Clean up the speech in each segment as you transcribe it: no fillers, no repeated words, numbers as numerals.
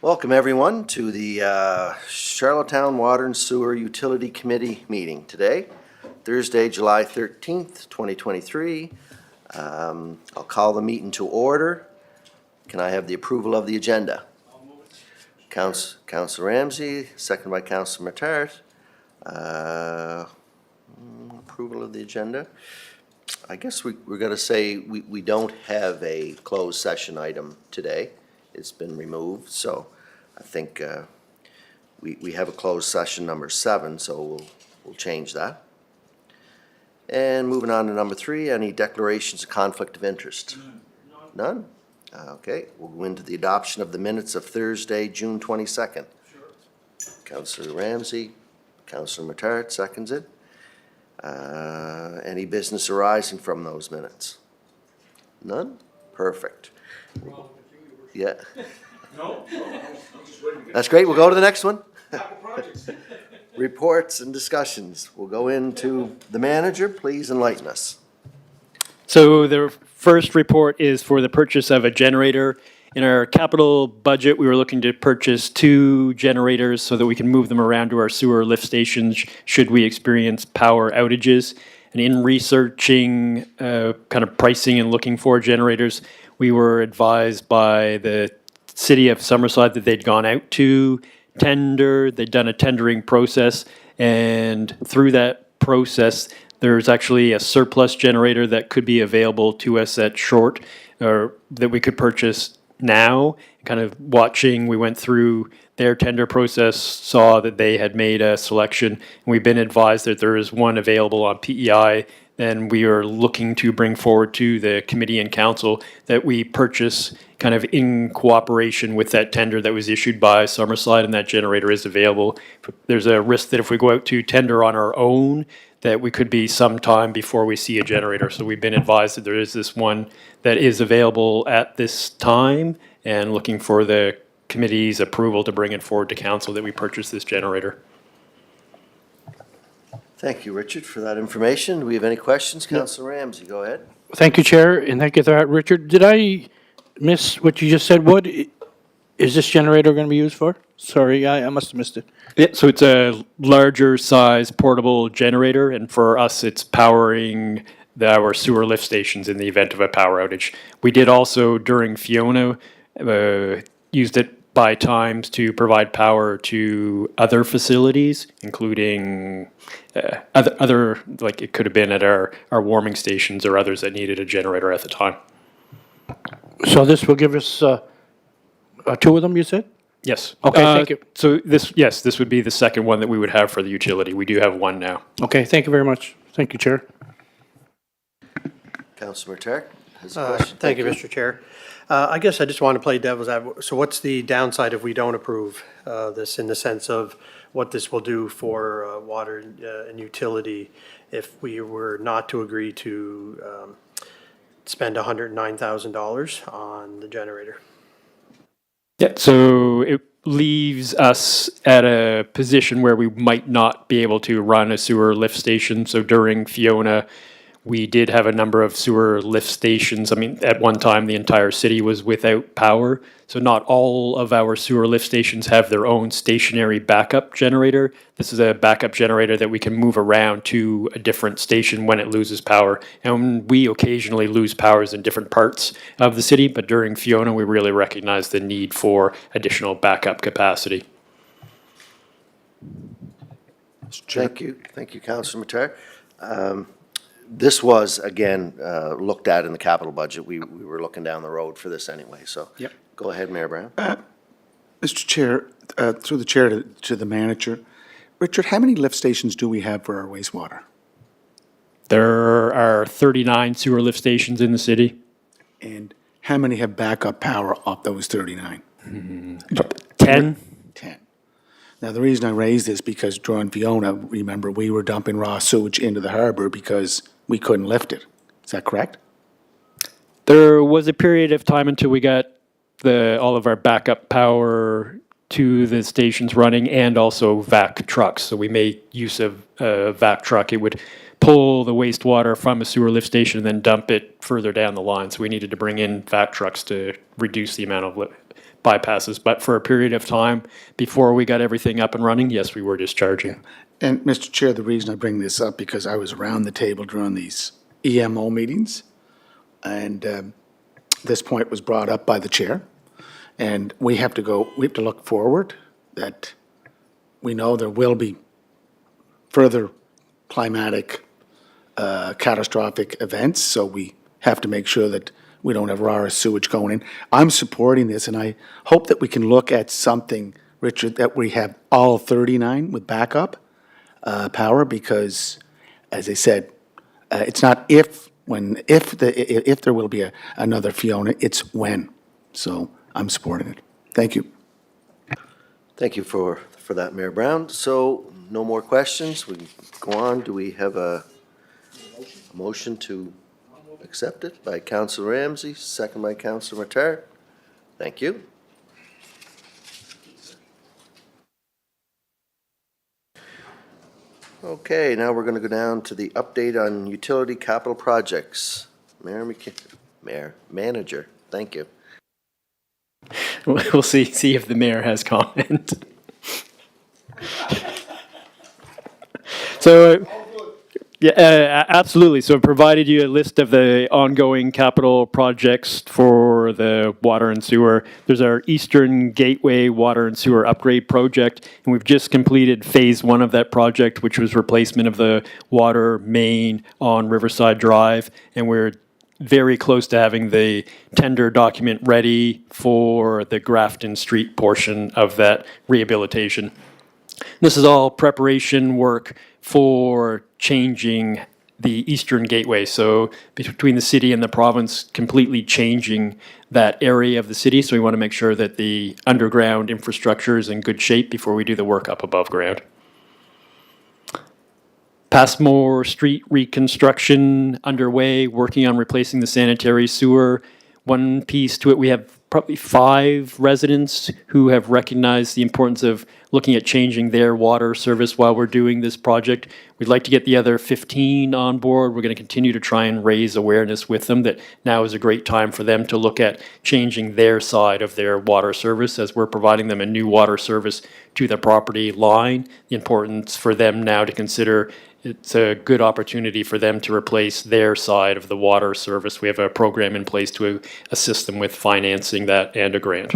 Welcome, everyone, to the Charlottetown Water and Sewer Utility Committee meeting today, Thursday, July 13th, 2023. I'll call the meeting to order. Can I have the approval of the agenda? Councilor Ramsey, second by Councilor Matart. Approval of the agenda. I guess we're going to say we don't have a closed session item today. It's been removed, so I think we have a closed session number 7, so we'll change that. And moving on to number 3, any declarations of conflict of interest? None? Okay, we'll go into the adoption of the minutes of Thursday, June 22nd. Sure. Councilor Ramsey, Councilor Matart seconds it. Any business arising from those minutes? None? Perfect. Yeah. No. That's great. We'll go to the next one. Reports and discussions. We'll go into the manager. Please enlighten us. So the first report is for the purchase of a generator. In our capital budget, we were looking to purchase 2 generators so that we can move them around to our sewer lift stations should we experience power outages. And in researching kind of pricing and looking for generators, we were advised by the city of Summerside that they'd gone out to tender, they'd done a tendering process, and through that process, there's actually a surplus generator that could be available to us at short, or that we could purchase now. Kind of watching, we went through their tender process, saw that they had made a selection, and we've been advised that there is one available on PEI, and we are looking to bring forward to the committee and council that we purchase kind of in cooperation with that tender that was issued by Summerside, and that generator is available. There's a risk that if we go out to tender on our own, that we could be some time before we see a generator. So we've been advised that there is this one that is available at this time, and looking for the committee's approval to bring it forward to council that we purchase this generator. Thank you, Richard, for that information. Do we have any questions? Councilor Ramsey, go ahead. Thank you, Chair, and thank you for that, Richard. Did I miss what you just said? What is this generator going to be used for? Sorry, I must have missed it. Yeah, so it's a larger size portable generator, and for us, it's powering our sewer lift stations in the event of a power outage. We did also, during Fiona, used it by times to provide power to other facilities, including other, like it could have been at our warming stations or others that needed a generator at the time. So this will give us 2 of them, you said? Yes. Okay, thank you. So this would be the second one that we would have for the utility. We do have one now. Okay, thank you very much. Thank you, Chair. Councilor Matart has a question. Thank you, Mr. Chair. I guess I just want to play devil's advocate. So what's the downside if we don't approve this, in the sense of what this will do for water and utility if we were not to agree to spend $109,000 on the generator? Yeah, so it leaves us at a position where we might not be able to run a sewer lift station. So during Fiona, we did have a number of sewer lift stations. I mean, at one time, the entire city was without power. So not all of our sewer lift stations have their own stationary backup generator. This is a backup generator that we can move around to a different station when it loses power. And we occasionally lose powers in different parts of the city, but during Fiona, we really recognized the need for additional backup capacity. Thank you, Councilor Matart. This was, again, looked at in the capital budget. We were looking down the road for this anyway, so. Yep. Go ahead, Mayor Brown. Mr. Chair, through the chair to the manager, Richard, how many lift stations do we have for our wastewater? There are 39 sewer lift stations in the city. And how many have backup power off those 39? 10. 10. Now, the reason I raise this because during Fiona, remember, we were dumping raw sewage into the harbor because we couldn't lift it. Is that correct? There was a period of time until we got all of our backup power to the stations running, and also vac trucks. So we made use of a vac truck. It would pull the wastewater from a sewer lift station and then dump it further down the line. So we needed to bring in vac trucks to reduce the amount of bypasses. But for a period of time before we got everything up and running, yes, we were discharging. And Mr. Chair, the reason I bring this up, because I was around the table during these EMO meetings, and this point was brought up by the chair. And we have to look forward, that we know there will be further climatic catastrophic events, so we have to make sure that we don't have raw sewage going in. I'm supporting this, and I hope that we can look at something, Richard, that we have all 39 with backup power, because, as I said, it's not if there will be another Fiona, it's when. So I'm supporting it. Thank you. Thank you for that, Mayor Brown. So, no more questions, we can go on. Do we have a motion to accept it by Councilor Ramsey, second by Councilor Matar? Thank you. Okay, now we're gonna go down to the update on utility capital projects. Manager, thank you. We'll see if the mayor has comment. So, yeah, absolutely. So I provided you a list of the ongoing capital projects for the water and sewer. There's our Eastern Gateway Water and Sewer Upgrade Project, and we've just completed phase 1 of that project, which was replacement of the water main on Riverside Drive, and we're very close to having the tender document ready for the Grafton Street portion of that rehabilitation. This is all preparation work for changing the Eastern Gateway. So between the city and the province, completely changing that area of the city. So we want to make sure that the underground infrastructure is in good shape before we do the work up above ground. Passmore Street reconstruction underway, working on replacing the sanitary sewer. One piece to it, we have probably 5 residents who have recognized the importance of looking at changing their water service while we're doing this project. We'd like to get the other 15 on board. We're going to continue to try and raise awareness with them that now is a great time for them to look at changing their side of their water service as we're providing them a new water service to the property line. The importance for them now to consider it's a good opportunity for them to replace their side of the water service. We have a program in place to assist them with financing that and a grant.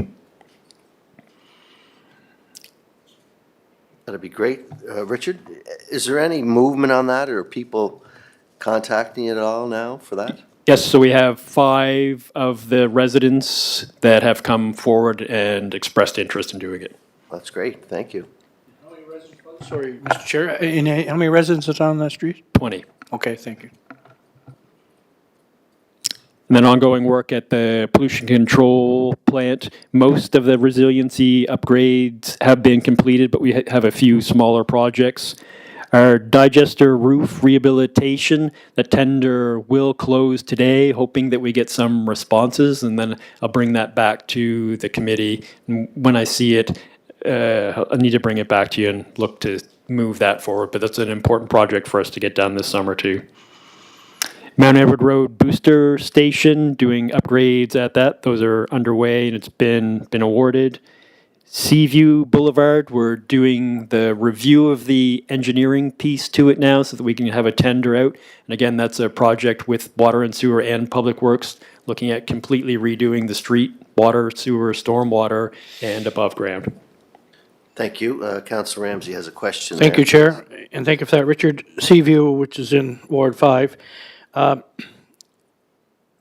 That'd be great. Richard, is there any movement on that, or are people contacting you at all now for that? Yes, so we have 5 of the residents that have come forward and expressed interest in doing it. That's great, thank you. Sorry, Mr. Chair, how many residents are on that street? 20. Okay, thank you. And then ongoing work at the pollution control plant. Most of the resiliency upgrades have been completed, but we have a few smaller projects. Our digester roof rehabilitation, the tender will close today, hoping that we get some responses, and then I'll bring that back to the committee. And when I see it, I need to bring it back to you and look to move that forward, but that's an important project for us to get done this summer too. Mount Edward Road Booster Station, doing upgrades at that. Those are underway and it's been awarded. Seaview Boulevard, we're doing the review of the engineering piece to it now so that we can have a tender out. And again, that's a project with Water and Sewer and Public Works, looking at completely redoing the street, water, sewer, stormwater, and above ground. Thank you. Councilor Ramsey has a question. Thank there. you, Chair, and thank you for that. Richard, Seaview, which is in Ward 5.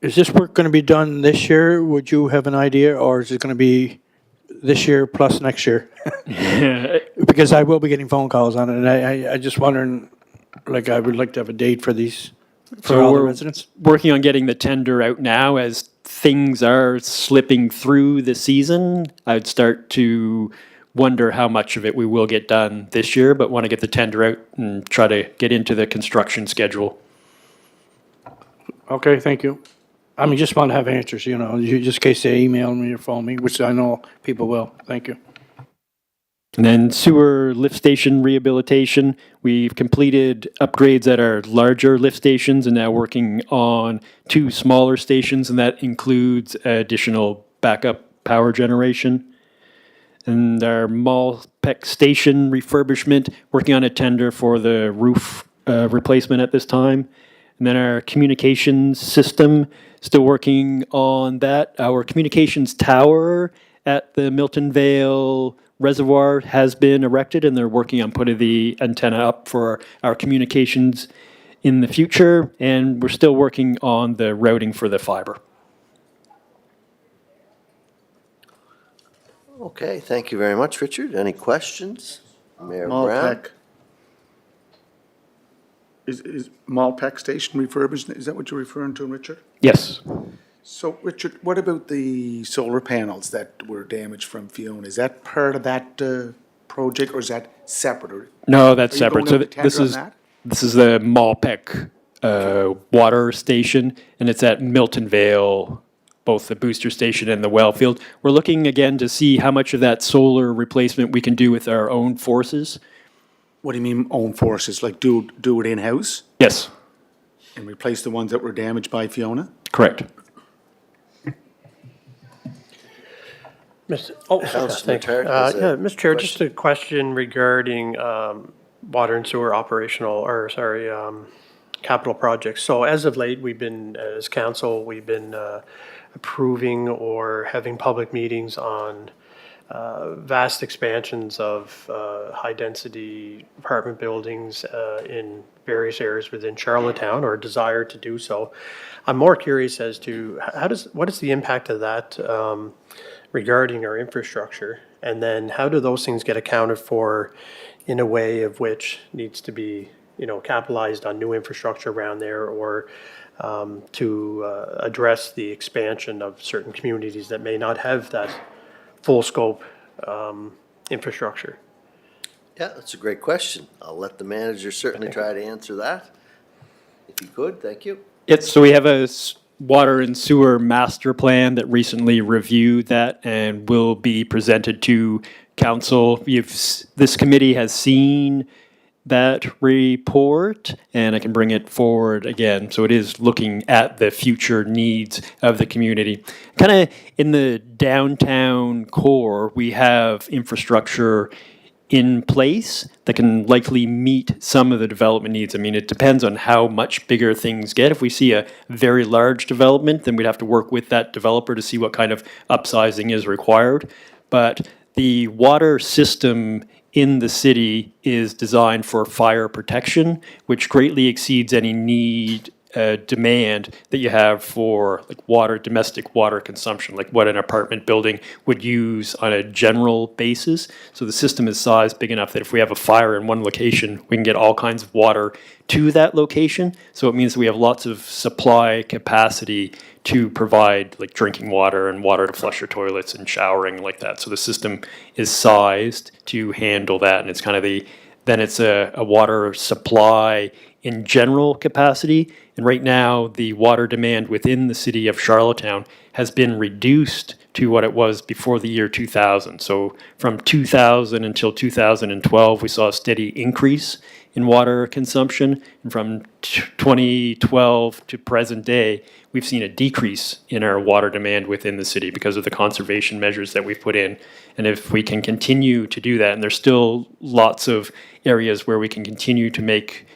Is this work going to be done this year? Would you have an idea, or is it going to be this year plus next year? Because I will be getting phone calls on it, and I just wondering, like, I would like to have a date for these, for all the residents. Working on getting the tender out now as things are slipping through the season. I'd start to wonder how much of it we will get done this year, but want to get the tender out and try to get into the construction schedule. Okay, thank you. I mean, just want to have answers, just in case they email me or phone me, which I know people will. Thank you. And then sewer lift station rehabilitation. We've completed upgrades at our larger lift stations and now working on 2 smaller stations, and that includes additional backup power generation. And our Malpeck station refurbishment, working on a tender for the roof replacement at this time. And then our communications system, still working on that. Our communications tower at the Milton Vale Reservoir has been erected, and they're working on putting the antenna up for our communications in the future. And we're still working on the routing for the fiber. Okay, thank you very much, Richard. Any questions? Mayor Brown? Malpeck. Is Malpeck Station refurbished? Is that what you're referring to, Richard? Yes. So, Richard, what about the solar panels that were damaged from Fiona? Is that part of that project, or is that separate? Or No, that's Are you separate. going So out to this tender on is that? this is the Malpeck water station, and it's at Milton Vale, both the booster station and the well field. We're looking again to see how much of that solar replacement we can do with our own forces. What do you mean own forces? Like do it in-house Yes, and replace the ones that were damaged by Fiona? correct. Councillor Thank you. Tarrant has a Yeah, Mr. Chair, just a question regarding water and sewer capital projects. So as of late, we've been, as council, we've been approving or having public meetings on vast expansions of high-density apartment buildings in various areas within Charlottetown, or a desire to do so. I'm more curious as to what is the impact of that regarding our infrastructure? And then how do those things get accounted for in a way of which needs to be, capitalized on new infrastructure around there, or to address the expansion of certain communities that may not have that full scope infrastructure? Yeah, that's a great question. I'll let the manager certainly try to answer that. If he could, thank you. Yes, so we have a water and sewer master plan that recently reviewed that and will be presented to council. This committee has seen that report, and I can bring it forward again. So it is looking at the future needs of the community. Kind of in the downtown core, we have infrastructure in place that can likely meet some of the development needs. I mean, it depends on how much bigger things get. If we see a very large development, then we'd have to work with that developer to see what kind of upsizing is required. But the water system in the city is designed for fire protection, which greatly exceeds any need demand that you have for like domestic water consumption, like what an apartment building would use on a general basis. So the system is sized big enough that if we have a fire in one location, we can get all kinds of water to that location. So it means we have lots of supply capacity to provide like drinking water and water to flush your toilets and showering like that. So the system is sized to handle that, and it's kind of then it's a water supply in general capacity. And right now, the water demand within the city of Charlottetown has been reduced to what it was before the year 2000. So from 2000 until 2012, we saw a steady increase in water consumption. And from 2012 to present day, we've seen a decrease in our water demand within the city because of the conservation measures that we've put in. And if we can continue to do that, and there's still lots of areas where we can continue to make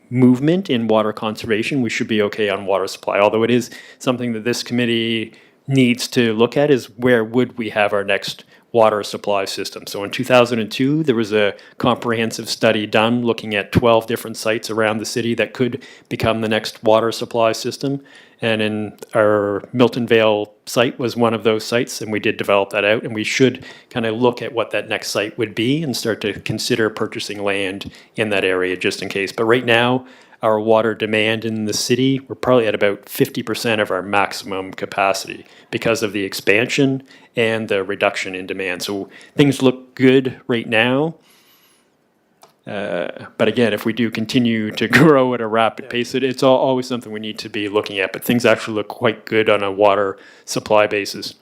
movement in water conservation, we should be okay on water supply. Although it is something that this committee needs to look at, is where would we have our next water supply system. So in 2002, there was a comprehensive study done looking at 12 different sites around the city that could become the next water supply system. And in our Milton Vale site was one of those sites, and we did develop that out, and we should kind of look at what that next site would be and start to consider purchasing land in that area just in case. But right now, our water demand in the city, we're probably at about 50% of our maximum capacity because of the expansion and the reduction in demand. So things look good right now. But again, if we do continue to grow at a rapid pace, it's always something we need to be looking at. But things actually look quite good on a water supply basis.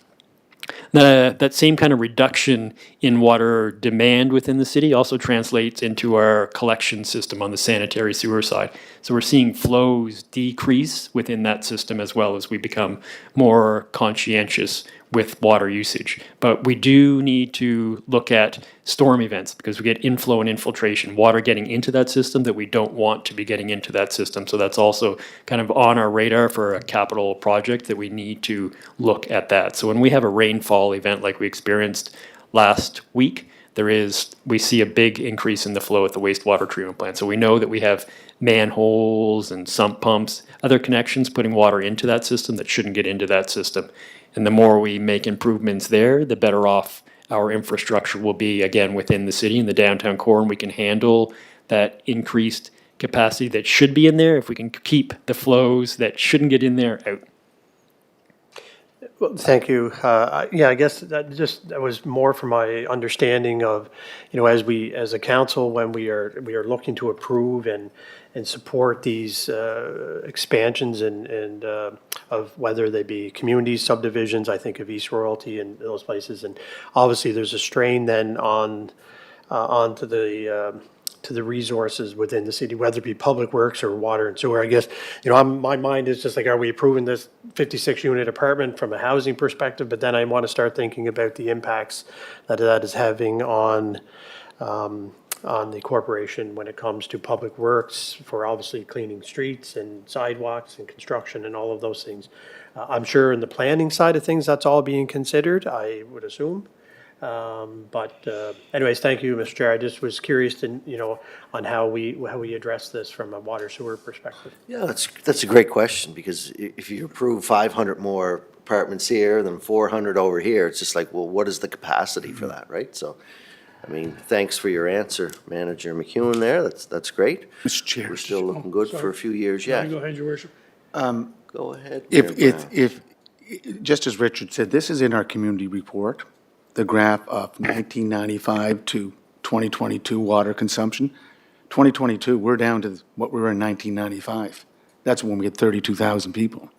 That same kind of reduction in water demand within the city also translates into our collection system on the sanitary sewer side. So we're seeing flows decrease within that system as well as we become more conscientious with water usage. But we do need to look at storm events because we get inflow and infiltration, water getting into that system that we don't want to be getting into that system. So that's also kind of on our radar for a capital project that we need to look at that. So when we have a rainfall event like we experienced last week, we see a big increase in the flow at the wastewater treatment plant. So we know that we have manholes and sump pumps, other connections putting water into that system that shouldn't get into that system. And the more we make improvements there, the better off our infrastructure will be, again, within the city in the downtown core, and we can handle that increased capacity that should be in there if we can keep the flows that shouldn't get in there out. Well, thank you. Yeah, I guess that was more from my understanding of, as a council, when we are looking to approve and support these expansions and of whether they be community subdivisions, I think of East Royalty and those places, and obviously there's a strain then onto the resources within the city, whether it be public works or water and sewer. I guess, my mind is just like, are we approving this 56-unit apartment from a housing perspective? But then I want to start thinking about the impacts that is having on the corporation when it comes to public works for obviously cleaning streets and sidewalks and construction and all of those things. I'm sure in the planning side of things, that's all being considered, I would assume. But anyways, thank you, Mr. Chair. I just was curious to, on how we address this from a water sewer perspective. Yeah, that's a great question, because if you approve 500 more apartments here, then 400 over here, it's just like, well, what is the capacity for that, right? So, I mean, thanks for your answer, Manager McEwen there. That's great. Mr. Chair. We're still looking good for a few years yet. Go ahead, Your Worship. Go ahead. Mayor Brown. If, just as Richard said, this is in our community report, the graph of 1995 to 2022 water consumption. 2022, we're down to what we were in 1995. That's when we had 32,000 people,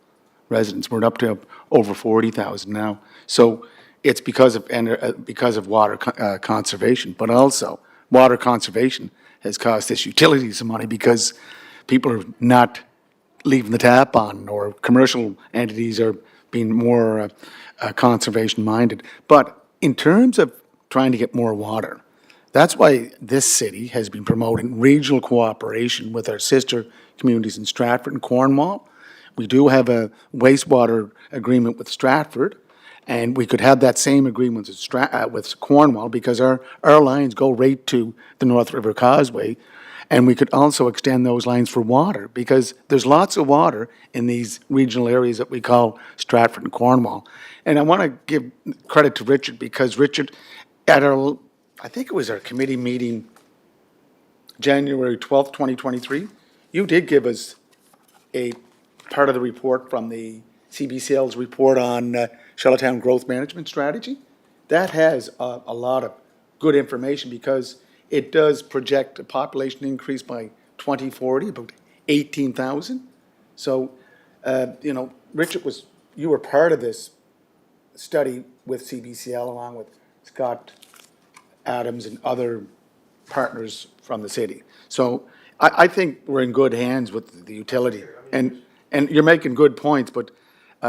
residents. We're up to over 40,000 now. So it's because of water conservation, but also water conservation has cost us utilities some money because people are not leaving the tap on, or commercial entities are being more conservation minded. But in terms of trying to get more water, that's why this city has been promoting regional cooperation with our sister communities in Stratford and Cornwall. We do have a wastewater agreement with Stratford, and we could have that same agreement with Cornwall, because our lines go right to the North River Causeway. And we could also extend those lines for water, because there's lots of water in these regional areas that we call Stratford and Cornwall. And I want to give credit to Richard, because Richard, at I think it was our committee meeting, January 12th, 2023, you did give us a part of the report from the CBCL's report on Charlottetown Growth Management Strategy. That has a lot of good information, because it does project a population increase by 2040, about 18,000. So, Richard, you were part of this study with CBCL along with Scott Adams and other partners from the city. So I think we're in good hands with the utility. And you're making good points, but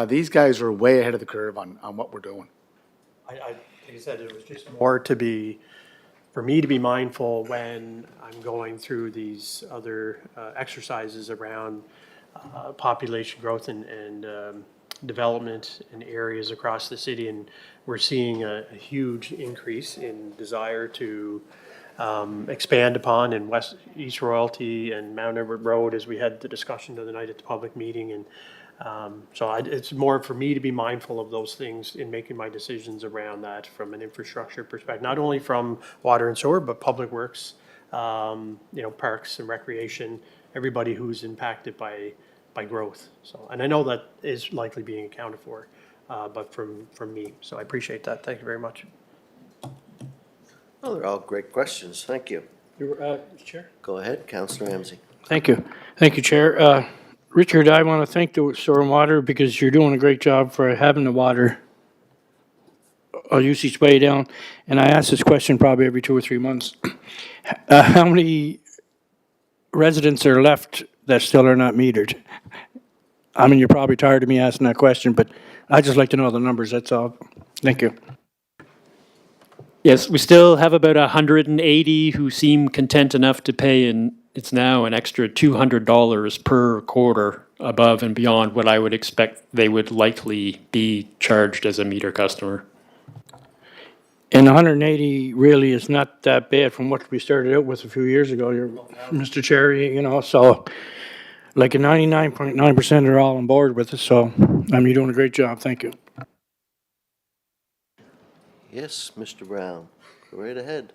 these guys are way ahead of the curve on what we're doing. Like I said, it was just more for me to be mindful when I'm going through these other exercises around population growth and development in areas across the city. And we're seeing a huge increase in desire to expand upon in East Royalty and Mount Edward Road, as we had the discussion the other night at the public meeting. And it's more for me to be mindful of those things in making my decisions around that from an infrastructure perspective, not only from water and sewer, but public works, parks and recreation, everybody who's impacted by growth. So, and I know that is likely being accounted for, but from me. So I appreciate that. Thank you very much. Well, they're all great questions. Thank you. Chair? Go ahead, Councillor Ramsey. Thank you. Thank you, Chair. Richard, I want to thank the Soil and Water, because you're doing a great job for having the water usage way down. And I ask this question probably every 2 or 3 months. How many residents are left that still are not metered? I mean, you're probably tired of me asking that question, but I'd just like to know the numbers, that's all. Thank you. Yes, we still have about 180 who seem content enough to pay, and it's now an extra $200 per quarter above and beyond what I would expect they would likely be charged as a meter customer. And 180 really is not that bad from what we started out with a few years ago, Mr. Chair, you know, so like a 99.9% are all on board with it, so, I mean, you're doing a great job, thank you. Yes, Mr. Brown, go right ahead.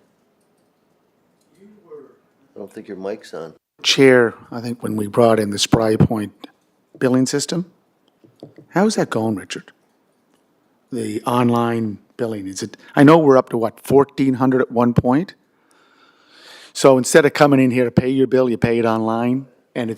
I don't think your mic's on. Chair, I think when we brought in the Spry Point billing system, how's that going, Richard? The online billing, is it, I know we're up to what, 1,400 at one point? So instead of coming in here to pay your bill, you pay it online, and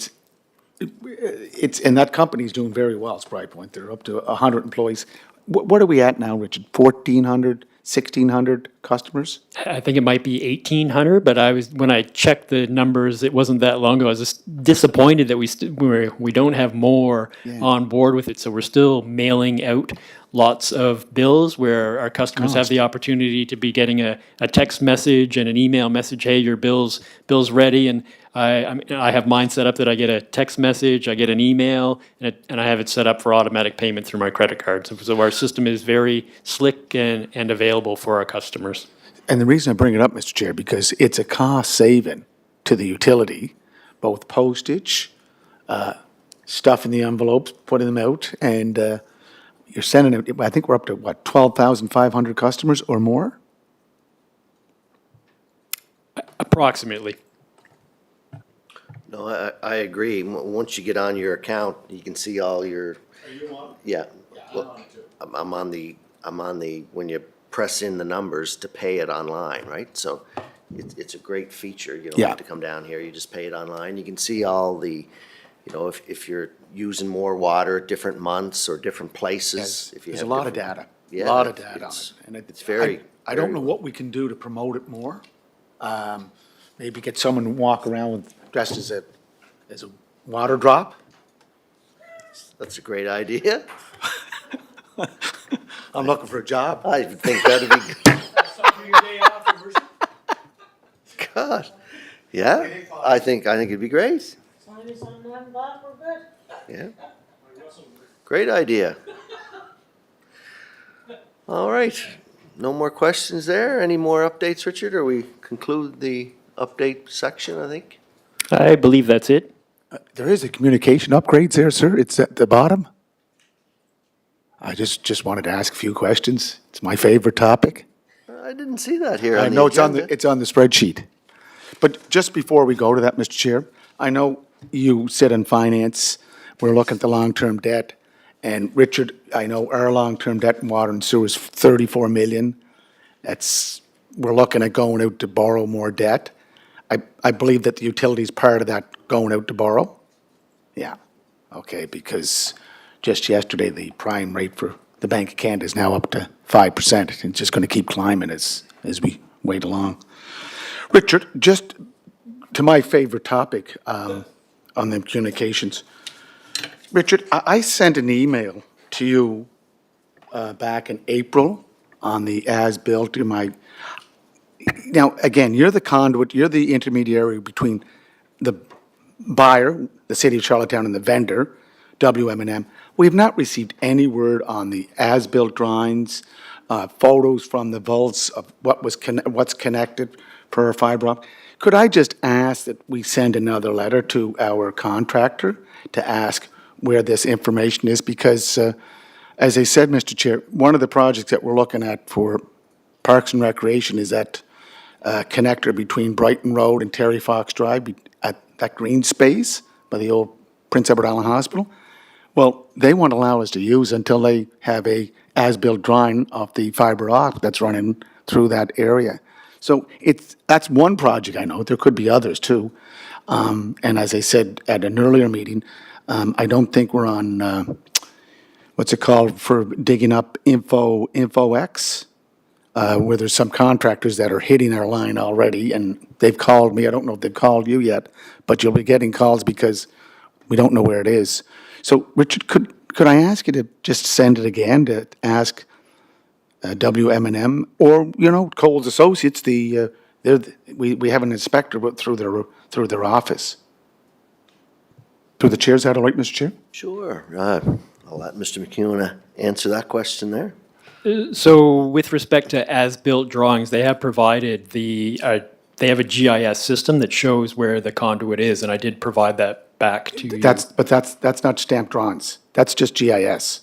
and that company's doing very well, Spry Point. They're up to 100 employees. What are we at now, Richard? 1,400, 1,600 customers? I think it might be 1,800, but when I checked the numbers, it wasn't that long ago. I was just disappointed that we don't have more on board with it. So we're still mailing out lots of bills where our customers have the opportunity to be getting a text message and an email message, hey, your bill's ready. And I have mine set up that I get a text message, I get an email, and I have it set up for automatic payment through my credit card. So our system is very slick and available for our customers. And the reason I bring it up, Mr. Chair, because it's a cost saving to the utility, both postage, stuff in the envelopes, putting them out, and you're sending it, I think we're up to what, 12,500 customers or more? Approximately. No, I agree. Once you get on your account, you can see all your. Are you on? Yeah. Well, I'm on the, when you press in the numbers to pay it online, right? So it's a great feature. You don't Yeah. have to come down here. You just pay it online. You can see all the, you know, if you're using more water at different months or different places. If you There's a have lot of different- data, a Yeah, lot of data on it. it's- And it's very- I don't very- know what we can do to promote it more. Maybe get someone to walk around with, dressed as a water drop. That's a great idea. I'm looking for a job. I think that'd be. God, yeah, I think it'd be great. Sign us on 11 o'clock, we're good. Yeah. Great idea. All right. No more questions there? Any more updates, Richard, or we conclude the update section, I think? I believe that's it. There is a communication upgrades there, sir. It's at the bottom. I just wanted to ask a few questions. It's my favorite topic. I didn't see that here I on the know it's on agenda. it's on the spreadsheet. But just before we go to that, Mr. Chair, I know you sit in finance, we're looking at the long-term debt. And Richard, I know our long-term debt in water and sewer is 34 million. We're looking at going out to borrow more debt. I believe that the utility's part of that going out to borrow? Yeah, okay, because just yesterday, the prime rate for the Bank of Canada is now up to 5%. It's just going to keep climbing as we wait along. Richard, just to my favorite topic on the communications. Richard, I sent an email to you back in April on the as-built to my, now, again, you're the conduit, you're the intermediary between the buyer, the city of Charlottetown, and the vendor, WM&M. We have not received any word on the as-built drawings, photos from the vaults of what's connected per fiber optic. Could I just ask that we send another letter to our contractor to ask where this information is? Because, as I said, Mr. Chair, one of the projects that we're looking at for Parks and Recreation is that connector between Brighton Road and Terry Fox Drive at that green space by the old Prince Edward Island Hospital. Well, they won't allow us to use until they have a as-built drawing of the fiber optic that's running through that area. So that's one project I know. There could be others too. And as I said at an earlier meeting, I don't think we're on, what's it called, for digging up InfoX, where there's some contractors that are hitting our line already, and they've called me. I don't know if they've called you yet, but you'll be getting calls because we don't know where it is. So, Richard, could I ask you to just send it again to ask WM&M or, Coles Associates, we have an inspector through their office. Through the chair, is that all right, Mr. Chair? Sure. I'll let Mr. McEwen answer that question there. So with respect to as-built drawings, they have provided they have a GIS system that shows where the conduit is, and I did provide that back to you. That's not stamped drawings. That's just GIS.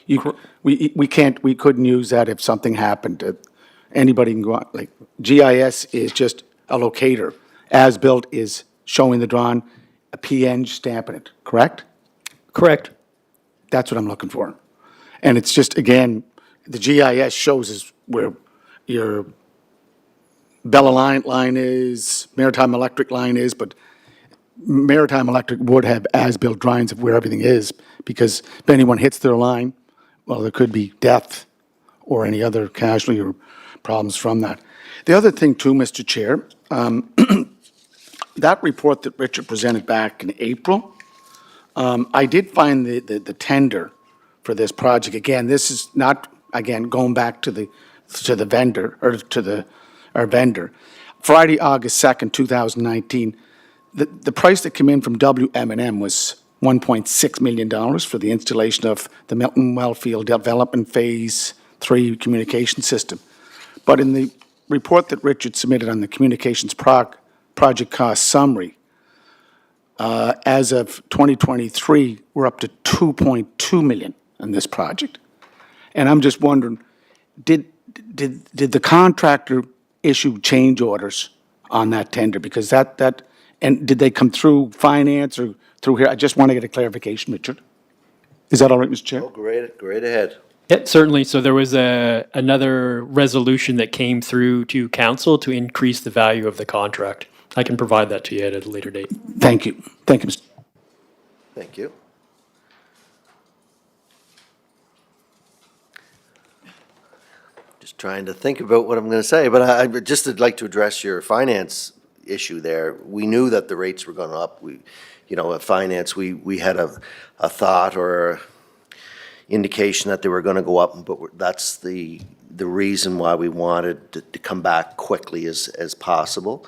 We couldn't use that if something happened. Anybody can go out, GIS is just a locator. As-built is showing the drawing, a PN stamping it, correct? Correct. That's what I'm looking for. And it's just, again, the GIS shows us where your Bella line is, Maritime Electric line is, but Maritime Electric would have as-built drawings of where everything is, because if anyone hits their line, well, there could be death or any other casualty or problems from that. The other thing too, Mr. Chair, that report that Richard presented back in April, I did find the tender for this project. Again, this is not, again, going back to the vendor, or to our vendor. Friday, August 2nd, 2019, the price that came in from WM&M was $1.6 million for the installation of the Milton Wellfield Development Phase 3 communication system. But in the report that Richard submitted on the communications project cost summary, as of 2023, we're up to $2.2 million on this project. And I'm just wondering, did the contractor issue change orders on that tender? Because and did they come through finance or through here? I just want to get a clarification, Richard. Is that all right, Mr. Chair? Oh, great ahead. Yeah, certainly. So there was another resolution that came through to council to increase the value of the contract. I can provide that to you at a later date. Thank you. Thank you, Mr. Thank you. Just trying to think about what I'm going to say, but I would just would like to address your finance issue there. We knew that the rates were going up. At finance, we had a thought or indication that they were going to go up, but that's the reason why we wanted to come back quickly as possible.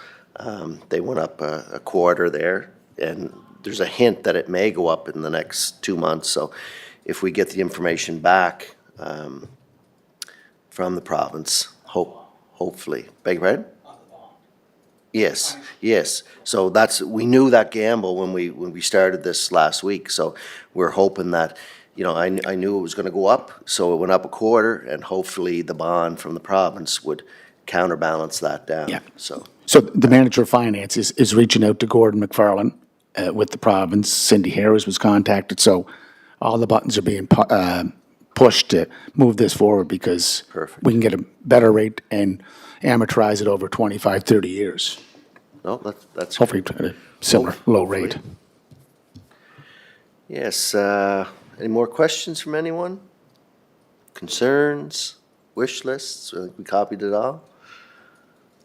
They went up a quarter there, and there's a hint that it may go up in the next 2 months. So if we get the information back from the province, hopefully. Beg your pardon? Yes. So we knew that gamble when we started this last week. So we're hoping that, I knew it was going to go up, so it went up a quarter, and hopefully the bond from the province would counterbalance that down. Yeah. So the manager of finance is reaching out to Gordon McFarlane with the province. Cindy Harris was contacted, so all the buttons are being pushed to move this forward because Perfect. we can get a better rate and amortize it over 25, 30 years. no, that's Hopefully at a similar low rate. Hopefully. Yes. Any more questions from anyone? Concerns? Wish lists? I think we copied it all.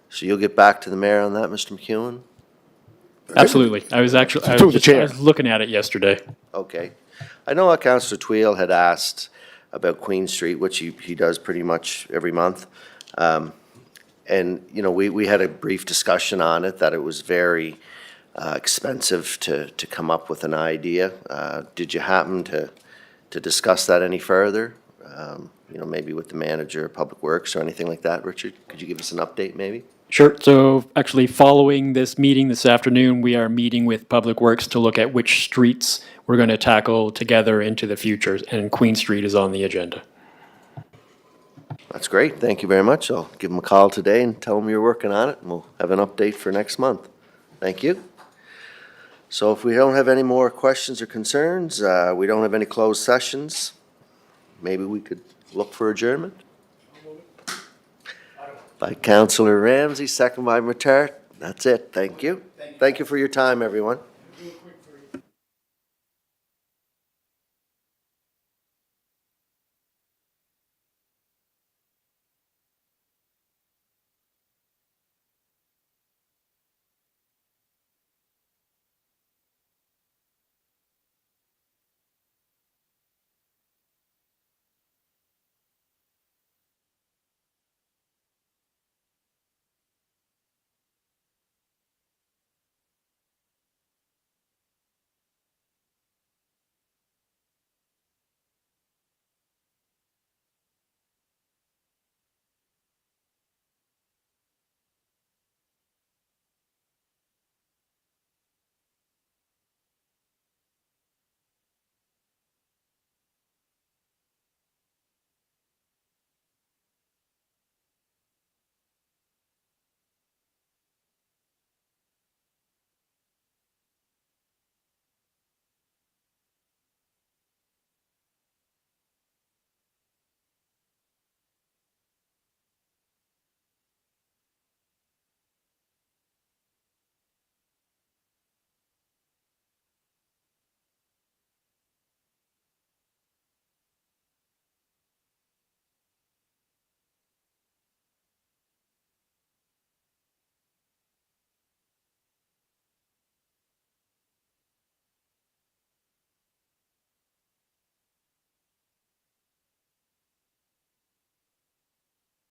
So you'll get back to the mayor on that, Mr. McEwen? Absolutely. I was Through the chair. looking at it yesterday. Okay. I know Councillor Tweel had asked about Queen Street, which he does pretty much every month. And, we had a brief discussion on it, that it was very expensive to come up with an idea. Did you happen to discuss that any further? Maybe with the manager of Public Works or anything like that, Richard? Could you give us an update, maybe? Sure. So actually, following this meeting this afternoon, we are meeting with Public Works to look at which streets we're going to tackle together into the future, and Queen Street is on the agenda. That's great. Thank you very much. I'll give them a call today and tell them you're working on it, and we'll have an update for next month. Thank you. So if we don't have any more questions or concerns, we don't have any closed sessions, maybe we could look for adjournment? By Councillor Ramsey, second by Matart. That's it. Thank you. Thank you for your time, everyone.